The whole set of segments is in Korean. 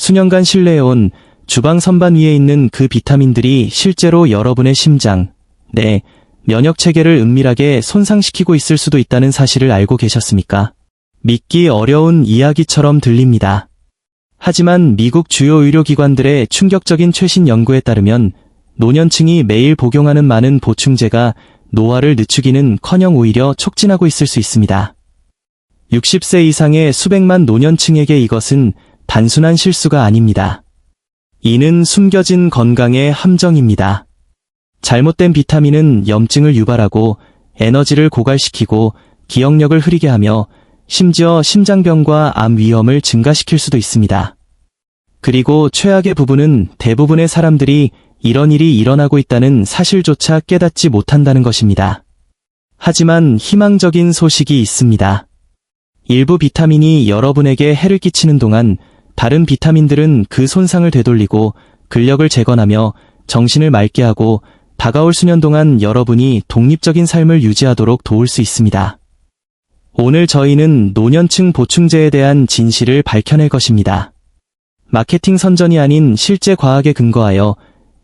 수년간 신뢰해온 주방 선반 위에 있는 그 비타민들이 실제로 여러분의 심장, 뇌, 면역체계를 은밀하게 손상시키고 있을 수도 있다는 사실을 알고 계셨습니까? 믿기 어려운 이야기처럼 들립니다. 하지만 미국 주요 의료기관들의 충격적인 최신 연구에 따르면 노년층이 매일 복용하는 많은 보충제가 노화를 늦추기는커녕 오히려 촉진하고 있을 수 있습니다. 60세 이상의 수백만 노년층에게 이것은 단순한 실수가 아닙니다. 이는 숨겨진 건강의 함정입니다. 잘못된 비타민은 염증을 유발하고 에너지를 고갈시키고 기억력을 흐리게 하며 심지어 심장병과 암 위험을 증가시킬 수도 있습니다. 그리고 최악의 부분은 대부분의 사람들이 이런 일이 일어나고 있다는 사실조차 깨닫지 못한다는 것입니다. 하지만 희망적인 소식이 있습니다. 일부 비타민이 여러분에게 해를 끼치는 동안 다른 비타민들은 그 손상을 되돌리고 근력을 재건하며 정신을 맑게 하고 다가올 수년 동안 여러분이 독립적인 삶을 유지하도록 도울 수 있습니다. 오늘 저희는 노년층 보충제에 대한 진실을 밝혀낼 것입니다. 마케팅 선전이 아닌 실제 과학에 근거하여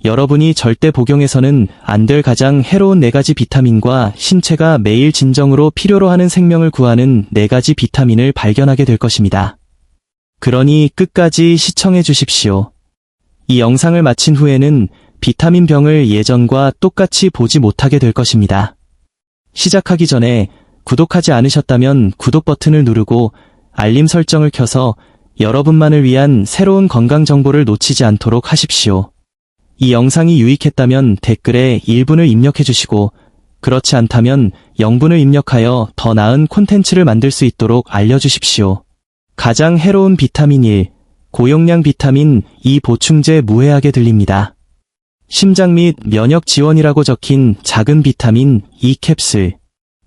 여러분이 절대 복용해서는 안 될 가장 해로운 4가지 비타민과 신체가 매일 진정으로 필요로 하는 생명을 구하는 4가지 비타민을 발견하게 될 것입니다. 그러니 끝까지 시청해 주십시오. 이 영상을 마친 후에는 비타민 병을 예전과 똑같이 보지 못하게 될 것입니다. 시작하기 전에 구독하지 않으셨다면 구독 버튼을 누르고 알림 설정을 켜서 여러분만을 위한 새로운 건강 정보를 놓치지 않도록 하십시오. 이 영상이 유익했다면 댓글에 1분을 입력해 주시고 그렇지 않다면 0분을 입력하여 더 나은 콘텐츠를 만들 수 있도록 알려주십시오. 가장 해로운 비타민 1, 고용량 비타민 2 보충제 무해하게 들립니다. 심장 및 면역 지원이라고 적힌 작은 비타민 2 캡슐.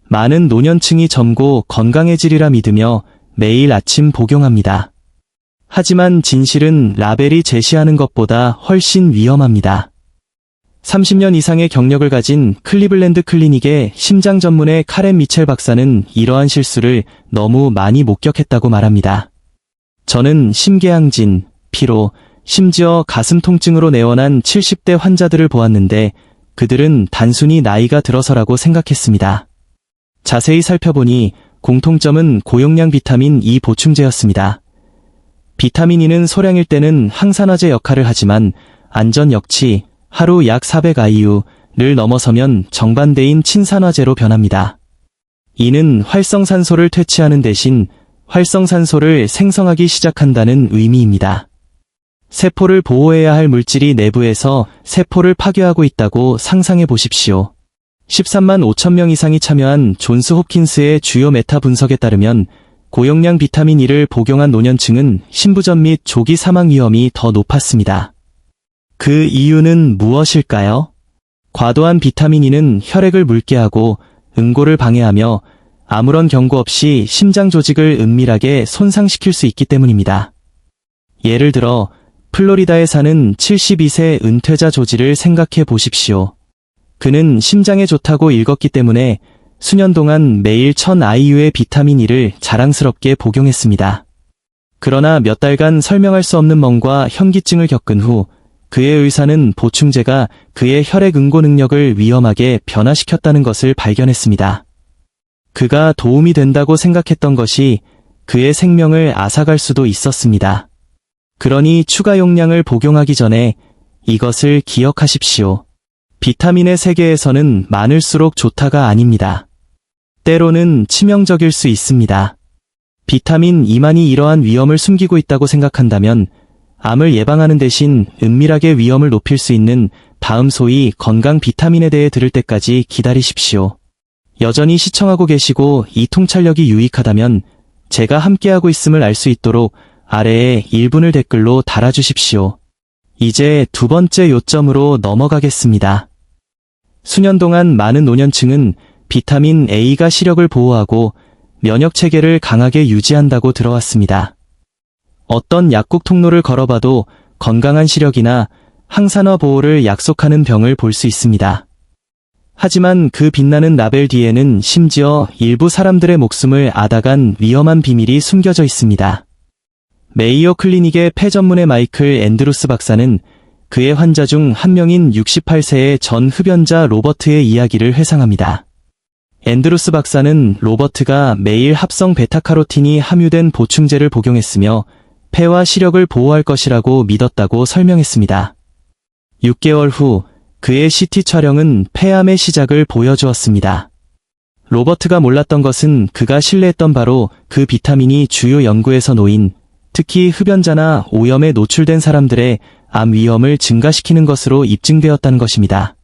많은 노년층이 젊고 건강해지리라 믿으며 매일 아침 복용합니다. 하지만 진실은 라벨이 제시하는 것보다 훨씬 위험합니다. 30년 이상의 경력을 가진 클리블랜드 클리닉의 심장 전문의 카렌 미첼 박사는 이러한 실수를 너무 많이 목격했다고 말합니다. 저는 심계항진, 피로, 심지어 가슴 통증으로 내원한 70대 환자들을 보았는데 그들은 단순히 나이가 들어서라고 생각했습니다. 자세히 살펴보니 공통점은 고용량 비타민 2 보충제였습니다. 비타민 E는 소량일 때는 항산화제 역할을 하지만 안전 역치 하루 약 400IU를 넘어서면 정반대인 친산화제로 변합니다. 이는 활성산소를 퇴치하는 대신 활성산소를 생성하기 시작한다는 의미입니다. 세포를 보호해야 할 물질이 내부에서 세포를 파괴하고 있다고 상상해 보십시오. 13만 5천 명 이상이 참여한 존스 홉킨스의 주요 메타 분석에 따르면 고용량 비타민 E를 복용한 노년층은 심부전 및 조기 사망 위험이 더 높았습니다. 그 이유는 무엇일까요? 과도한 비타민 E는 혈액을 묽게 하고 응고를 방해하며 아무런 경고 없이 심장 조직을 은밀하게 손상시킬 수 있기 때문입니다. 예를 들어 플로리다에 사는 72세 은퇴자 조지를 생각해 보십시오. 그는 심장에 좋다고 읽었기 때문에 수년 동안 매일 1000IU의 비타민 E를 자랑스럽게 복용했습니다. 그러나 몇 달간 설명할 수 없는 멍과 현기증을 겪은 후 그의 의사는 보충제가 그의 혈액 응고 능력을 위험하게 변화시켰다는 것을 발견했습니다. 그가 도움이 된다고 생각했던 것이 그의 생명을 앗아갈 수도 있었습니다. 그러니 추가 용량을 복용하기 전에 이것을 기억하십시오. 비타민의 세계에서는 많을수록 좋다가 아닙니다. 때로는 치명적일 수 있습니다. 비타민 E만이 이러한 위험을 숨기고 있다고 생각한다면 암을 예방하는 대신 은밀하게 위험을 높일 수 있는 다음 소위 건강 비타민에 대해 들을 때까지 기다리십시오. 여전히 시청하고 계시고 이 통찰력이 유익하다면 제가 함께하고 있음을 알 수 있도록 아래에 1분을 댓글로 달아주십시오. 이제 두 번째 요점으로 넘어가겠습니다. 수년 동안 많은 노년층은 비타민 A가 시력을 보호하고 면역체계를 강하게 유지한다고 들어왔습니다. 어떤 약국 통로를 걸어봐도 건강한 시력이나 항산화 보호를 약속하는 병을 볼 수 있습니다. 하지만 그 빛나는 라벨 뒤에는 심지어 일부 사람들의 목숨을 앗아간 위험한 비밀이 숨겨져 있습니다. 메이오 클리닉의 폐 전문의 마이클 앤드루스 박사는 그의 환자 중 한 명인 68세의 전 흡연자 로버트의 이야기를 회상합니다. 앤드루스 박사는 로버트가 매일 합성 베타카로틴이 함유된 보충제를 복용했으며 폐와 시력을 보호할 것이라고 믿었다고 설명했습니다. 6개월 후 그의 CT 촬영은 폐암의 시작을 보여주었습니다. 로버트가 몰랐던 것은 그가 신뢰했던 바로 그 비타민이 주요 연구에서 놓인, 특히 흡연자나 오염에 노출된 사람들의 암 위험을 증가시키는 것으로 입증되었다는 것입니다.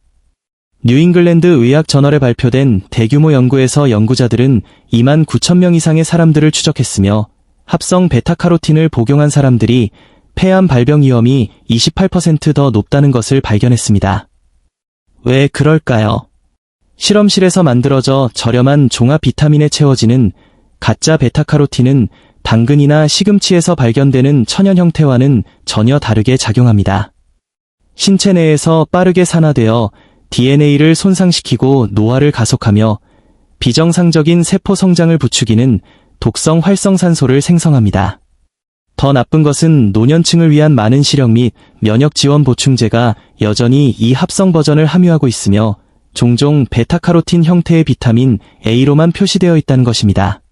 뉴잉글랜드 의학 저널에 발표된 대규모 연구에서 연구자들은 29,000명 이상의 사람들을 추적했으며 합성 베타카로틴을 복용한 사람들이 폐암 발병 위험이 28% 더 높다는 것을 발견했습니다. 왜 그럴까요? 실험실에서 만들어져 저렴한 종합 비타민에 채워지는 가짜 베타카로틴은 당근이나 시금치에서 발견되는 천연 형태와는 전혀 다르게 작용합니다. 신체 내에서 빠르게 산화되어 DNA를 손상시키고 노화를 가속하며 비정상적인 세포 성장을 부추기는 독성 활성산소를 생성합니다. 더 나쁜 것은 노년층을 위한 많은 시력 및 면역 지원 보충제가 여전히 이 합성 버전을 함유하고 있으며 종종 베타카로틴 형태의 비타민 A로만 표시되어 있다는 것입니다.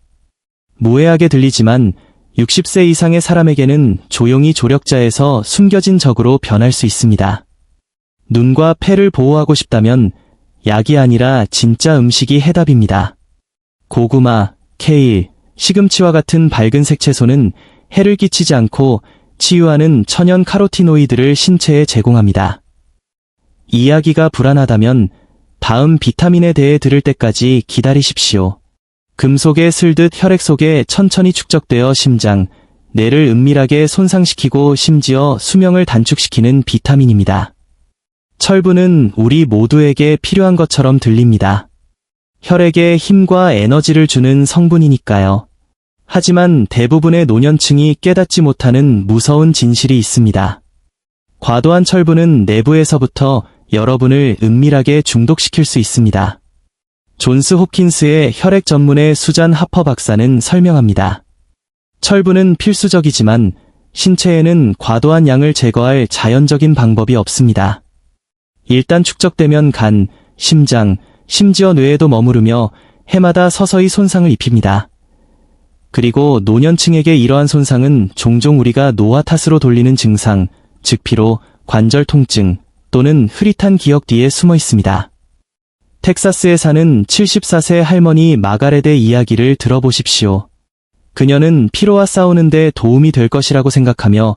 무해하게 들리지만 60세 이상의 사람에게는 조용히 조력자에서 숨겨진 적으로 변할 수 있습니다. 눈과 폐를 보호하고 싶다면 약이 아니라 진짜 음식이 해답입니다. 고구마, 케일, 시금치와 같은 밝은색 채소는 해를 끼치지 않고 치유하는 천연 카로티노이드를 신체에 제공합니다. 이야기가 불안하다면 다음 비타민에 대해 들을 때까지 기다리십시오. 금속에 슬듯 혈액 속에 천천히 축적되어 심장, 뇌를 은밀하게 손상시키고 심지어 수명을 단축시키는 비타민입니다. 철분은 우리 모두에게 필요한 것처럼 들립니다. 혈액에 힘과 에너지를 주는 성분이니까요. 하지만 대부분의 노년층이 깨닫지 못하는 무서운 진실이 있습니다. 과도한 철분은 내부에서부터 여러분을 은밀하게 중독시킬 수 있습니다. 존스 홉킨스의 혈액 전문의 수잔 하퍼 박사는 설명합니다. 철분은 필수적이지만 신체에는 과도한 양을 제거할 자연적인 방법이 없습니다. 일단 축적되면 간, 심장, 심지어 뇌에도 머무르며 해마다 서서히 손상을 입힙니다. 그리고 노년층에게 이러한 손상은 종종 우리가 노화 탓으로 돌리는 증상, 즉 피로, 관절 통증 또는 흐릿한 기억 뒤에 숨어 있습니다. 텍사스에 사는 74세 할머니 마가렛의 이야기를 들어보십시오. 그녀는 피로와 싸우는데 도움이 될 것이라고 생각하며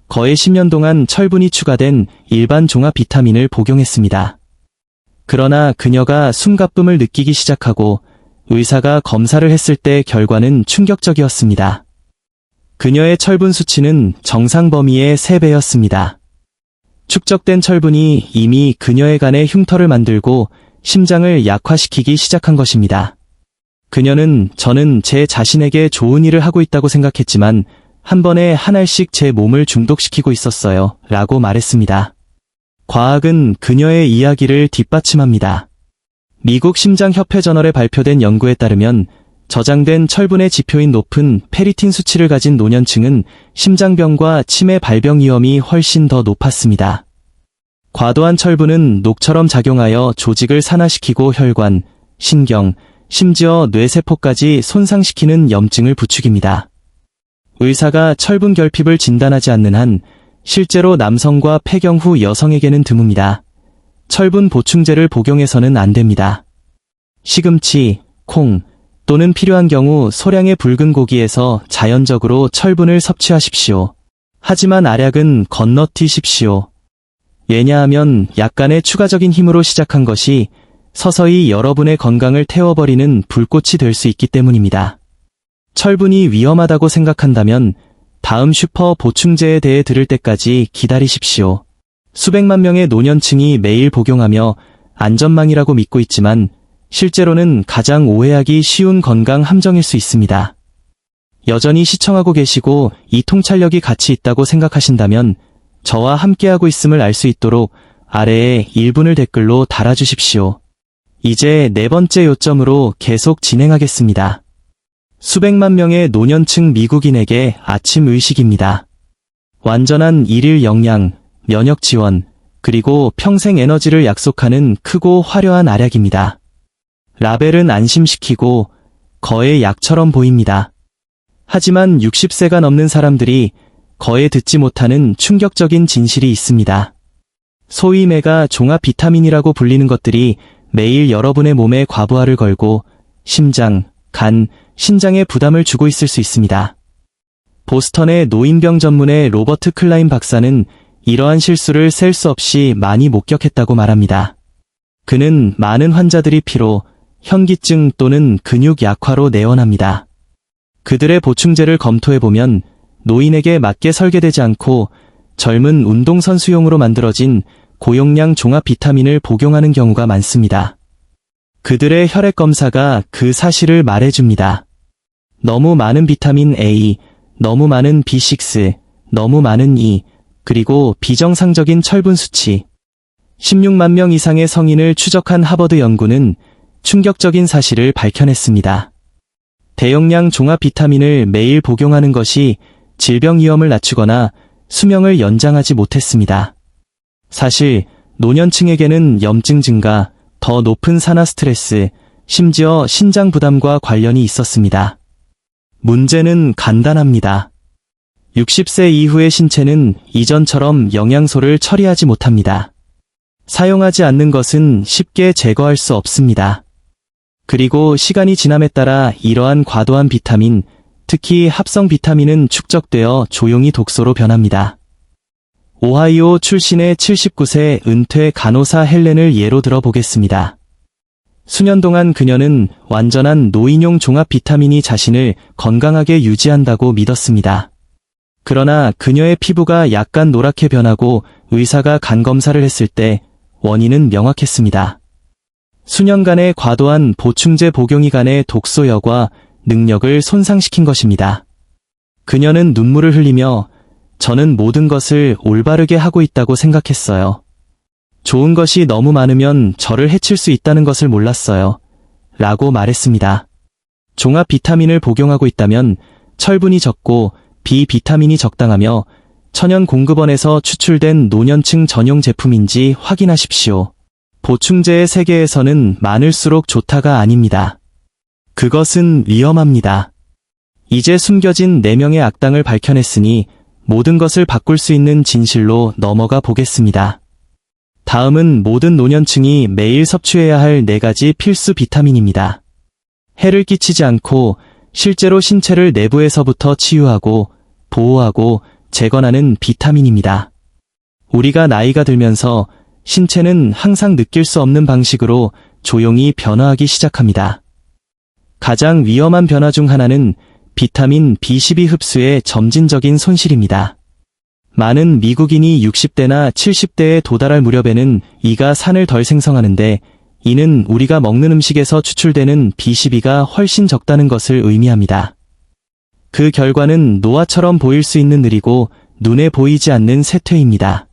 거의 10년 동안 철분이 추가된 일반 종합 비타민을 복용했습니다. 그러나 그녀가 숨가쁨을 느끼기 시작하고 의사가 검사를 했을 때 결과는 충격적이었습니다. 그녀의 철분 수치는 정상 범위의 3배였습니다. 축적된 철분이 이미 그녀의 간에 흉터를 만들고 심장을 약화시키기 시작한 것입니다. 그녀는 저는 제 자신에게 좋은 일을 하고 있다고 생각했지만 한 번에 한 알씩 제 몸을 중독시키고 있었어요. 라고 말했습니다. 과학은 그녀의 이야기를 뒷받침합니다. 미국 심장협회 저널에 발표된 연구에 따르면 저장된 철분의 지표인 높은 페리틴 수치를 가진 노년층은 심장병과 치매 발병 위험이 훨씬 더 높았습니다. 과도한 철분은 녹처럼 작용하여 조직을 산화시키고 혈관, 신경, 심지어 뇌세포까지 손상시키는 염증을 부추깁니다. 의사가 철분 결핍을 진단하지 않는 한 실제로 남성과 폐경 후 여성에게는 드뭅니다. 철분 보충제를 복용해서는 안 됩니다. 시금치, 콩 또는 필요한 경우 소량의 붉은 고기에서 자연적으로 철분을 섭취하십시오. 하지만 알약은 건너뛰십시오. 왜냐하면 약간의 추가적인 힘으로 시작한 것이 서서히 여러분의 건강을 태워버리는 불꽃이 될 수 있기 때문입니다. 철분이 위험하다고 생각한다면 다음 슈퍼 보충제에 대해 들을 때까지 기다리십시오. 수백만 명의 노년층이 매일 복용하며 안전망이라고 믿고 있지만 실제로는 가장 오해하기 쉬운 건강 함정일 수 있습니다. 여전히 시청하고 계시고 이 통찰력이 가치 있다고 생각하신다면 저와 함께하고 있음을 알 수 있도록 아래에 1분을 댓글로 달아주십시오. 이제 네 번째 요점으로 계속 진행하겠습니다. 수백만 명의 노년층 미국인에게 아침 의식입니다. 완전한 일일 영양, 면역 지원, 그리고 평생 에너지를 약속하는 크고 화려한 알약입니다. 라벨은 안심시키고 거의 약처럼 보입니다. 하지만 60세가 넘는 사람들이 거의 듣지 못하는 충격적인 진실이 있습니다. 소위 메가 종합 비타민이라고 불리는 것들이 매일 여러분의 몸에 과부하를 걸고 심장, 간, 신장에 부담을 주고 있을 수 있습니다. 보스턴의 노인병 전문의 로버트 클라인 박사는 이러한 실수를 셀 수 없이 많이 목격했다고 말합니다. 그는 많은 환자들이 피로, 현기증 또는 근육 약화로 내원합니다. 그들의 보충제를 검토해보면 노인에게 맞게 설계되지 않고 젊은 운동선수용으로 만들어진 고용량 종합 비타민을 복용하는 경우가 많습니다. 그들의 혈액 검사가 그 사실을 말해줍니다. 너무 많은 비타민 A, 너무 많은 B6, 너무 많은 E, 그리고 비정상적인 철분 수치. 16만 명 이상의 성인을 추적한 하버드 연구는 충격적인 사실을 밝혀냈습니다. 대용량 종합 비타민을 매일 복용하는 것이 질병 위험을 낮추거나 수명을 연장하지 못했습니다. 사실 노년층에게는 염증 증가, 더 높은 산화 스트레스, 심지어 신장 부담과 관련이 있었습니다. 문제는 간단합니다. 60세 이후의 신체는 이전처럼 영양소를 처리하지 못합니다. 사용하지 않는 것은 쉽게 제거할 수 없습니다. 그리고 시간이 지남에 따라 이러한 과도한 비타민, 특히 합성 비타민은 축적되어 조용히 독소로 변합니다. 오하이오 출신의 79세 은퇴 간호사 헬렌을 예로 들어보겠습니다. 수년 동안 그녀는 완전한 노인용 종합 비타민이 자신을 건강하게 유지한다고 믿었습니다. 그러나 그녀의 피부가 약간 노랗게 변하고 의사가 간 검사를 했을 때 원인은 명확했습니다. 수년간의 과도한 보충제 복용이 간의 독소여과 능력을 손상시킨 것입니다. 그녀는 눈물을 흘리며 저는 모든 것을 올바르게 하고 있다고 생각했어요. 좋은 것이 너무 많으면 저를 해칠 수 있다는 것을 몰랐어요. 라고 말했습니다. 종합 비타민을 복용하고 있다면 철분이 적고 비비타민이 적당하며 천연 공급원에서 추출된 노년층 전용 제품인지 확인하십시오. 보충제의 세계에서는 많을수록 좋다가 아닙니다. 그것은 위험합니다. 이제 숨겨진 4명의 악당을 밝혀냈으니 모든 것을 바꿀 수 있는 진실로 넘어가 보겠습니다. 다음은 모든 노년층이 매일 섭취해야 할 4가지 필수 비타민입니다. 해를 끼치지 않고 실제로 신체를 내부에서부터 치유하고 보호하고 재건하는 비타민입니다. 우리가 나이가 들면서 신체는 항상 느낄 수 없는 방식으로 조용히 변화하기 시작합니다. 가장 위험한 변화 중 하나는 비타민 B12 흡수의 점진적인 손실입니다. 많은 미국인이 60대나 70대에 도달할 무렵에는 이가 산을 덜 생성하는데 이는 우리가 먹는 음식에서 추출되는 B12가 훨씬 적다는 것을 의미합니다. 그 결과는 노화처럼 보일 수 있는 느리고 눈에 보이지 않는 쇠퇴입니다.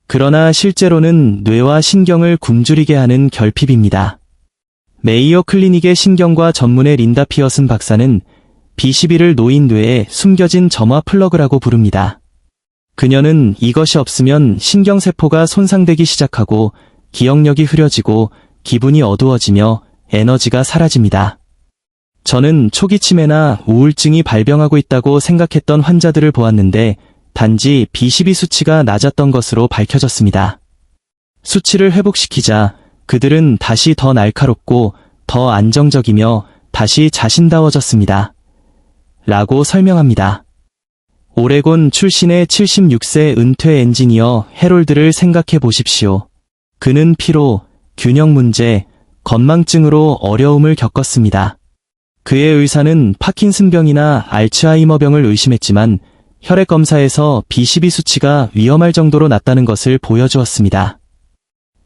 그러나 실제로는 뇌와 신경을 굶주리게 하는 결핍입니다. 메이오 클리닉의 신경과 전문의 린다 피어슨 박사는 B12를 노인 뇌에 숨겨진 점화 플러그라고 부릅니다. 그녀는 이것이 없으면 신경세포가 손상되기 시작하고 기억력이 흐려지고 기분이 어두워지며 에너지가 사라집니다. 저는 초기 치매나 우울증이 발병하고 있다고 생각했던 환자들을 보았는데 단지 B12 수치가 낮았던 것으로 밝혀졌습니다. 수치를 회복시키자 그들은 다시 더 날카롭고 더 안정적이며 다시 자신다워졌습니다. 라고 설명합니다. 오레곤 출신의 76세 은퇴 엔지니어 해롤드를 생각해 보십시오. 그는 피로, 균형 문제, 건망증으로 어려움을 겪었습니다. 그의 의사는 파킨슨병이나 알츠하이머병을 의심했지만 혈액 검사에서 B12 수치가 위험할 정도로 낮다는 것을 보여주었습니다.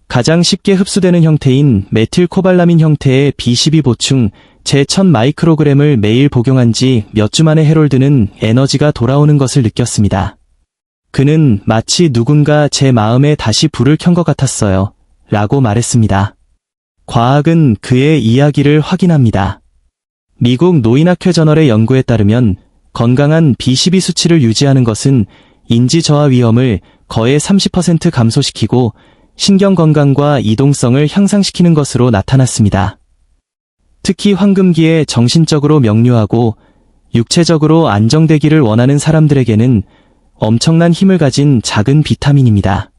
가장 쉽게 흡수되는 형태인 메틸코발라민 형태의 B12 보충 제1000 마이크로그램을 매일 복용한 지 몇 주 만에 해롤드는 에너지가 돌아오는 것을 느꼈습니다. 그는 마치 누군가 제 마음에 다시 불을 켠 것 같았어요. 라고 말했습니다. 과학은 그의 이야기를 확인합니다. 미국 노인학회 저널의 연구에 따르면 건강한 B12 수치를 유지하는 것은 인지 저하 위험을 거의 30% 감소시키고 신경 건강과 이동성을 향상시키는 것으로 나타났습니다. 특히 황금기에 정신적으로 명료하고 육체적으로 안정되기를 원하는 사람들에게는 엄청난 힘을 가진 작은 비타민입니다.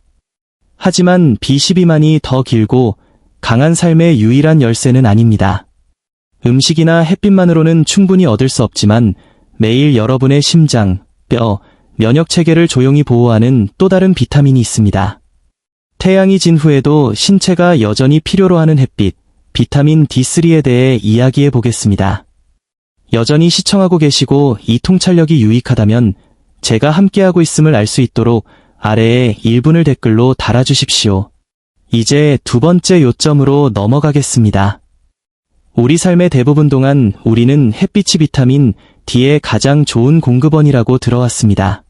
하지만 B12만이 더 길고 강한 삶의 유일한 열쇠는 아닙니다. 음식이나 햇빛만으로는 충분히 얻을 수 없지만 매일 여러분의 심장, 뼈, 면역 체계를 조용히 보호하는 또 다른 비타민이 있습니다. 태양이 진 후에도 신체가 여전히 필요로 하는 햇빛, 비타민 D3에 대해 이야기해 보겠습니다. 여전히 시청하고 계시고 이 통찰력이 유익하다면 제가 함께하고 있음을 알 수 있도록 아래에 1분을 댓글로 달아주십시오. 이제 두 번째 요점으로 넘어가겠습니다. 우리 삶의 대부분 동안 우리는 햇빛이 비타민 D의 가장 좋은 공급원이라고 들어왔습니다.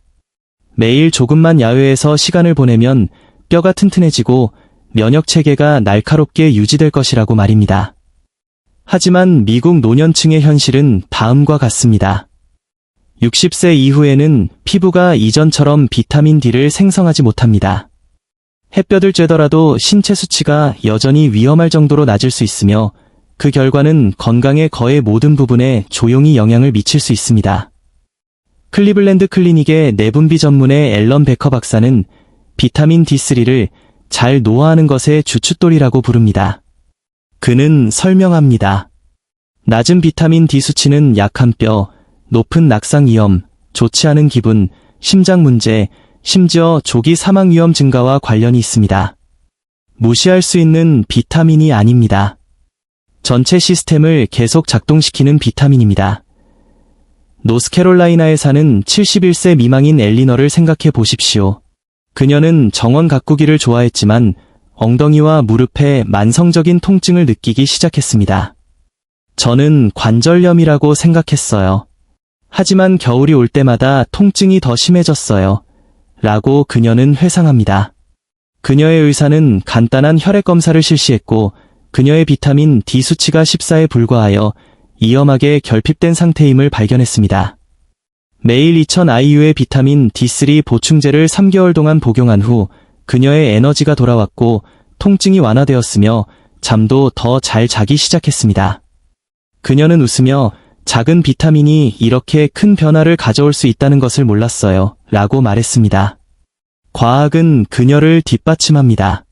매일 조금만 야외에서 시간을 보내면 뼈가 튼튼해지고 면역 체계가 날카롭게 유지될 것이라고 말입니다. 하지만 미국 노년층의 현실은 다음과 같습니다. 60세 이후에는 피부가 이전처럼 비타민 D를 생성하지 못합니다. 햇볕을 쬐더라도 신체 수치가 여전히 위험할 정도로 낮을 수 있으며 그 결과는 건강의 거의 모든 부분에 조용히 영향을 미칠 수 있습니다. 클리블랜드 클리닉의 내분비 전문의 앨런 베커 박사는 비타민 D3를 잘 노화하는 것의 주춧돌이라고 부릅니다. 그는 설명합니다. 낮은 비타민 D 수치는 약한 뼈, 높은 낙상 위험, 좋지 않은 기분, 심장 문제, 심지어 조기 사망 위험 증가와 관련이 있습니다. 무시할 수 있는 비타민이 아닙니다. 전체 시스템을 계속 작동시키는 비타민입니다. 노스캐롤라이나에 사는 71세 미망인 엘리너를 생각해 보십시오. 그녀는 정원 가꾸기를 좋아했지만 엉덩이와 무릎에 만성적인 통증을 느끼기 시작했습니다. 저는 관절염이라고 생각했어요. 하지만 겨울이 올 때마다 통증이 더 심해졌어요. 라고 그녀는 회상합니다. 그녀의 의사는 간단한 혈액 검사를 실시했고 그녀의 비타민 D 수치가 14에 불과하여 위험하게 결핍된 상태임을 발견했습니다. 매일 2000IU의 비타민 D3 보충제를 3개월 동안 복용한 후 그녀의 에너지가 돌아왔고 통증이 완화되었으며 잠도 더 잘 자기 시작했습니다. 그녀는 웃으며 작은 비타민이 이렇게 큰 변화를 가져올 수 있다는 것을 몰랐어요. 라고 말했습니다. 과학은 그녀를 뒷받침합니다.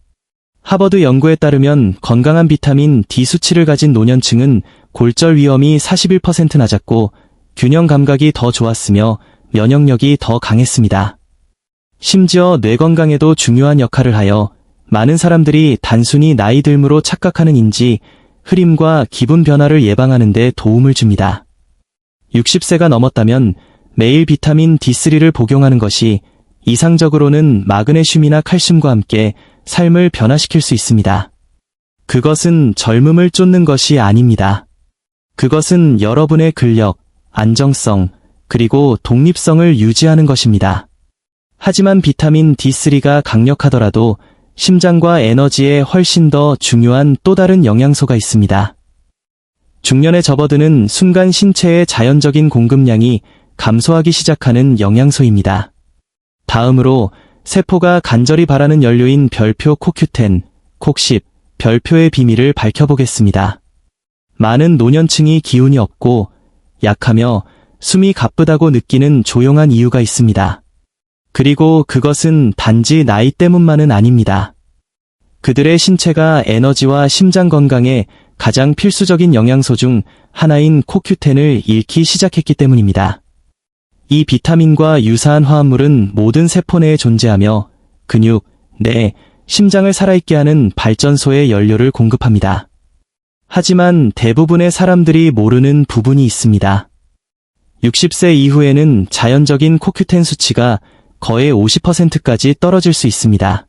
하버드 연구에 따르면 건강한 비타민 D 수치를 가진 노년층은 골절 위험이 41% 낮았고 균형 감각이 더 좋았으며 면역력이 더 강했습니다. 심지어 뇌 건강에도 중요한 역할을 하여 많은 사람들이 단순히 나이 들므로 착각하는 인지, 흐림과 기분 변화를 예방하는 데 도움을 줍니다. 60세가 넘었다면 매일 비타민 D3를 복용하는 것이 이상적으로는 마그네슘이나 칼슘과 함께 삶을 변화시킬 수 있습니다. 그것은 젊음을 쫓는 것이 아닙니다. 그것은 여러분의 근력, 안정성, 그리고 독립성을 유지하는 것입니다. 하지만 비타민 D3가 강력하더라도 심장과 에너지에 훨씬 더 중요한 또 다른 영양소가 있습니다. 중년에 접어드는 순간 신체의 자연적인 공급량이 감소하기 시작하는 영양소입니다. 다음으로 세포가 간절히 바라는 연료인 별표 CoQ10, 콕10, 별표의 비밀을 밝혀보겠습니다. 많은 노년층이 기운이 없고 약하며 숨이 가쁘다고 느끼는 조용한 이유가 있습니다. 그리고 그것은 단지 나이 때문만은 아닙니다. 그들의 신체가 에너지와 심장 건강에 가장 필수적인 영양소 중 하나인 CoQ10을 잃기 시작했기 때문입니다. 이 비타민과 유사한 화합물은 모든 세포 내에 존재하며 근육, 뇌, 심장을 살아있게 하는 발전소의 연료를 공급합니다. 하지만 대부분의 사람들이 모르는 부분이 있습니다. 60세 이후에는 자연적인 CoQ10 수치가 거의 50%까지 떨어질 수 있습니다.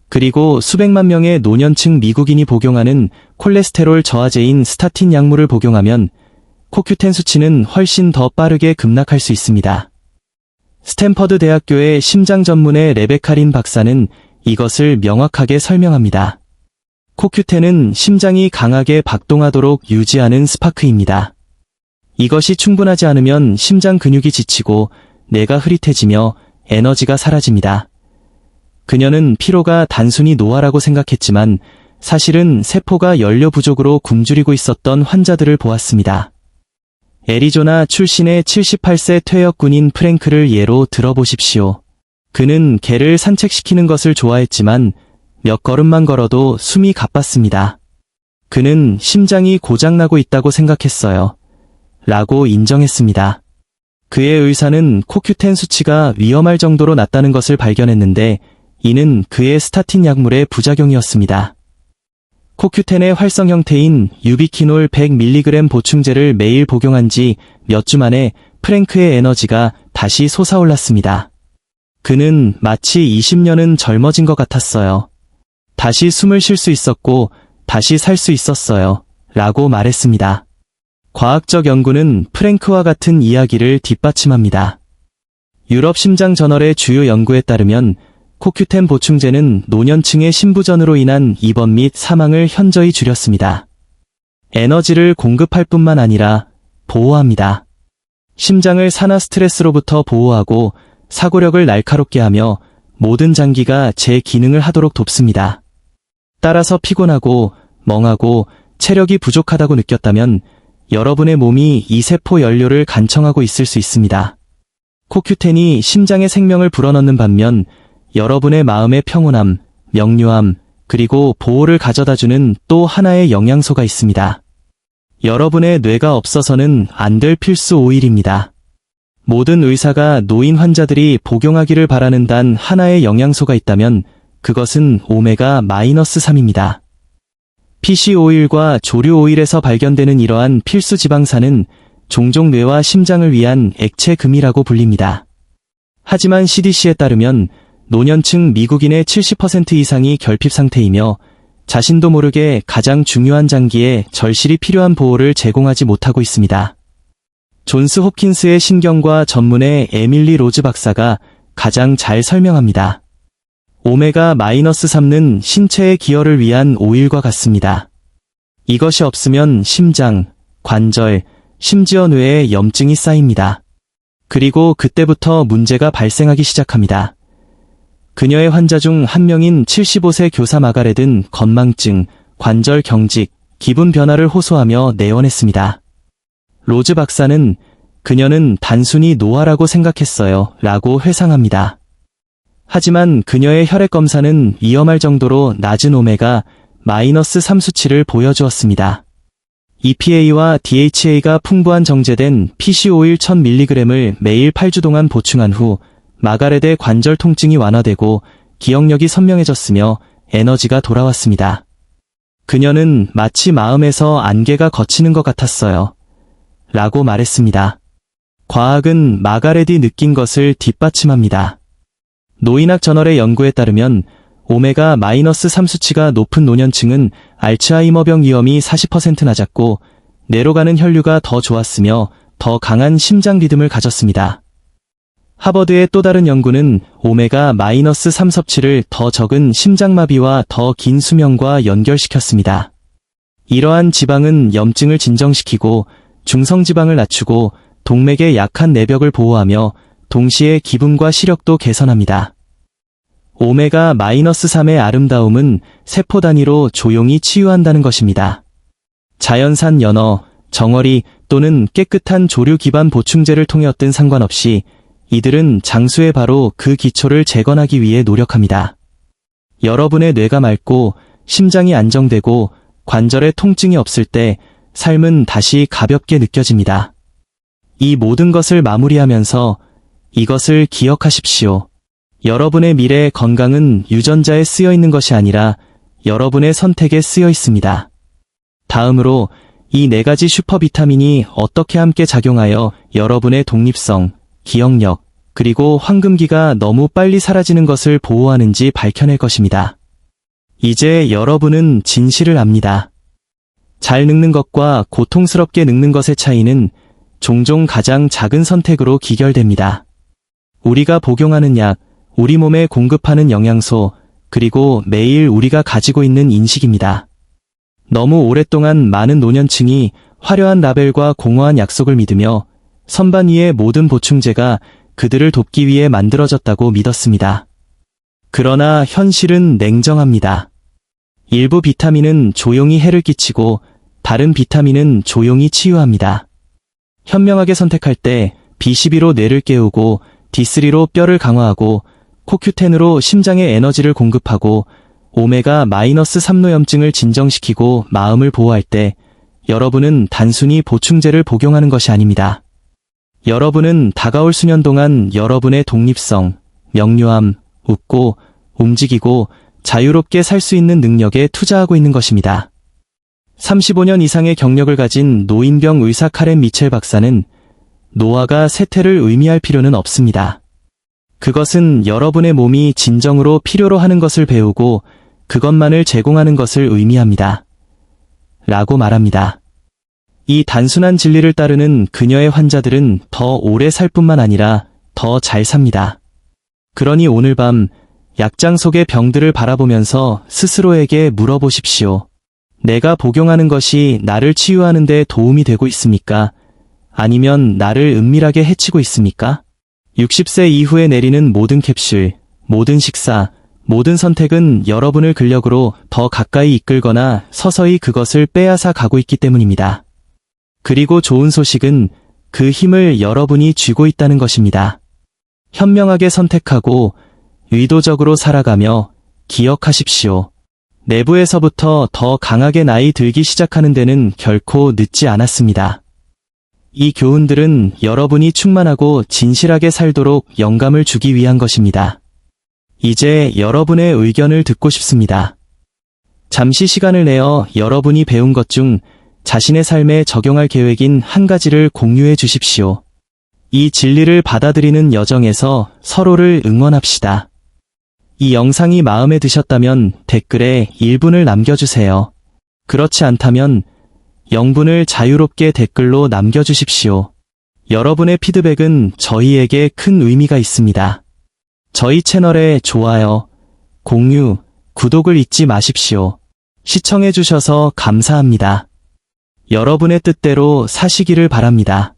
그리고 수백만 명의 노년층 미국인이 복용하는 콜레스테롤 저하제인 스타틴 약물을 복용하면 CoQ10 수치는 훨씬 더 빠르게 급락할 수 있습니다. 스탠퍼드 대학교의 심장 전문의 레베카 린 박사는 이것을 명확하게 설명합니다. CoQ10은 심장이 강하게 박동하도록 유지하는 스파크입니다. 이것이 충분하지 않으면 심장 근육이 지치고 뇌가 흐릿해지며 에너지가 사라집니다. 그녀는 피로가 단순히 노화라고 생각했지만 사실은 세포가 연료 부족으로 굶주리고 있었던 환자들을 보았습니다. 애리조나 출신의 78세 퇴역 군인 프랭크를 예로 들어보십시오. 그는 개를 산책시키는 것을 좋아했지만 몇 걸음만 걸어도 숨이 가빴습니다. 그는 심장이 고장나고 있다고 생각했어요. 라고 인정했습니다. 그의 의사는 코큐텐 수치가 위험할 정도로 낮다는 것을 발견했는데 이는 그의 스타틴 약물의 부작용이었습니다. 코큐텐의 활성 형태인 유비퀴놀 100mg 보충제를 매일 복용한 지 몇 주 만에 프랭크의 에너지가 다시 솟아올랐습니다. 그는 마치 20년은 젊어진 것 같았어요. 다시 숨을 쉴 수 있었고 다시 살 수 있었어요. 라고 말했습니다. 과학적 연구는 프랭크와 같은 이야기를 뒷받침합니다. 유럽 심장 저널의 주요 연구에 따르면 코큐텐 보충제는 노년층의 심부전으로 인한 입원 및 사망을 현저히 줄였습니다. 에너지를 공급할 뿐만 아니라 보호합니다. 심장을 산화 스트레스로부터 보호하고 사고력을 날카롭게 하며 모든 장기가 제 기능을 하도록 돕습니다. 따라서 피곤하고 멍하고 체력이 부족하다고 느꼈다면 여러분의 몸이 이 세포 연료를 간청하고 있을 수 있습니다. 코큐텐이 심장의 생명을 불어넣는 반면 여러분의 마음의 평온함, 명료함, 그리고 보호를 가져다주는 또 하나의 영양소가 있습니다. 여러분의 뇌가 없어서는 안 될 필수 오일입니다. 모든 의사가 노인 환자들이 복용하기를 바라는 단 하나의 영양소가 있다면 그것은 오메가-3입니다. PC 오일과 조류 오일에서 발견되는 이러한 필수 지방산은 종종 뇌와 심장을 위한 액체 금이라고 불립니다. 하지만 CDC에 따르면 노년층 미국인의 70% 이상이 결핍 상태이며 자신도 모르게 가장 중요한 장기에 절실히 필요한 보호를 제공하지 못하고 있습니다. 존스 홉킨스의 신경과 전문의 에밀리 로즈 박사가 가장 잘 설명합니다. 오메가-3는 신체의 기혈을 위한 오일과 같습니다. 이것이 없으면 심장, 관절, 심지어 뇌에 염증이 쌓입니다. 그리고 그때부터 문제가 발생하기 시작합니다. 그녀의 환자 중 한 명인 75세 교사 마가렛은 건망증, 관절 경직, 기분 변화를 호소하며 내원했습니다. 로즈 박사는 그녀는 단순히 노화라고 생각했어요. 라고 회상합니다. 하지만 그녀의 혈액 검사는 위험할 정도로 낮은 오메가-3 수치를 보여주었습니다. EPA와 DHA가 풍부한 정제된 PC 오일 1000mg을 매일 8주 동안 보충한 후 마가렛의 관절 통증이 완화되고 기억력이 선명해졌으며 에너지가 돌아왔습니다. 그녀는 마치 마음에서 안개가 걷히는 것 같았어요. 라고 말했습니다. 과학은 마가렛이 느낀 것을 뒷받침합니다. 노인학 저널의 연구에 따르면 오메가-3 수치가 높은 노년층은 알츠하이머병 위험이 40% 낮았고 뇌로 가는 혈류가 더 좋았으며 더 강한 심장 리듬을 가졌습니다. 하버드의 또 다른 연구는 오메가-3 섭취를 더 적은 심장마비와 더 긴 수명과 연결시켰습니다. 이러한 지방은 염증을 진정시키고 중성지방을 낮추고 동맥의 약한 내벽을 보호하며 동시에 기분과 시력도 개선합니다. 오메가-3의 아름다움은 세포 단위로 조용히 치유한다는 것입니다. 자연산 연어, 정어리 또는 깨끗한 조류 기반 보충제를 통해 얻든 상관없이 이들은 장수의 바로 그 기초를 재건하기 위해 노력합니다. 여러분의 뇌가 맑고 심장이 안정되고 관절에 통증이 없을 때 삶은 다시 가볍게 느껴집니다. 이 모든 것을 마무리하면서 이것을 기억하십시오. 여러분의 미래의 건강은 유전자에 쓰여 있는 것이 아니라 여러분의 선택에 쓰여 있습니다. 다음으로 이 4가지 슈퍼 비타민이 어떻게 함께 작용하여 여러분의 독립성, 기억력, 그리고 황금기가 너무 빨리 사라지는 것을 보호하는지 밝혀낼 것입니다. 이제 여러분은 진실을 압니다. 잘 늙는 것과 고통스럽게 늙는 것의 차이는 종종 가장 작은 선택으로 기결됩니다. 우리가 복용하는 약, 우리 몸에 공급하는 영양소, 그리고 매일 우리가 가지고 있는 인식입니다. 너무 오랫동안 많은 노년층이 화려한 라벨과 공허한 약속을 믿으며 선반 위의 모든 보충제가 그들을 돕기 위해 만들어졌다고 믿었습니다. 그러나 현실은 냉정합니다. 일부 비타민은 조용히 해를 끼치고 다른 비타민은 조용히 치유합니다. 현명하게 선택할 때 B12로 뇌를 깨우고 D3로 뼈를 강화하고 CoQ10으로 심장에 에너지를 공급하고 오메가-3노염증을 진정시키고 마음을 보호할 때 여러분은 단순히 보충제를 복용하는 것이 아닙니다. 여러분은 다가올 수년 동안 여러분의 독립성, 명료함, 웃고 움직이고 자유롭게 살 수 있는 능력에 투자하고 있는 것입니다. 35년 이상의 경력을 가진 노인병 의사 카렌 미첼 박사는 노화가 쇠퇴를 의미할 필요는 없습니다. 그것은 여러분의 몸이 진정으로 필요로 하는 것을 배우고 그것만을 제공하는 것을 의미합니다. 라고 말합니다. 이 단순한 진리를 따르는 그녀의 환자들은 더 오래 살 뿐만 아니라 더 잘 삽니다. 그러니 오늘 밤 약장 속의 병들을 바라보면서 스스로에게 물어보십시오. 내가 복용하는 것이 나를 치유하는 데 도움이 되고 있습니까? 아니면 나를 은밀하게 해치고 있습니까? 60세 이후에 내리는 모든 캡슐, 모든 식사, 모든 선택은 여러분을 근력으로 더 가까이 이끌거나 서서히 그것을 빼앗아 가고 있기 때문입니다. 그리고 좋은 소식은 그 힘을 여러분이 쥐고 있다는 것입니다. 현명하게 선택하고 의도적으로 살아가며 기억하십시오. 내부에서부터 더 강하게 나이 들기 시작하는 데는 결코 늦지 않았습니다. 이 교훈들은 여러분이 충만하고 진실하게 살도록 영감을 주기 위한 것입니다. 이제 여러분의 의견을 듣고 싶습니다. 잠시 시간을 내어 여러분이 배운 것 중 자신의 삶에 적용할 계획인 한 가지를 공유해 주십시오. 이 진리를 받아들이는 여정에서 서로를 응원합시다. 이 영상이 마음에 드셨다면 댓글에 1분을 남겨주세요. 그렇지 않다면 0분을 자유롭게 댓글로 남겨주십시오. 여러분의 피드백은 저희에게 큰 의미가 있습니다. 저희 채널에 좋아요, 공유, 구독을 잊지 마십시오. 시청해주셔서 감사합니다. 여러분의 뜻대로 사시기를 바랍니다.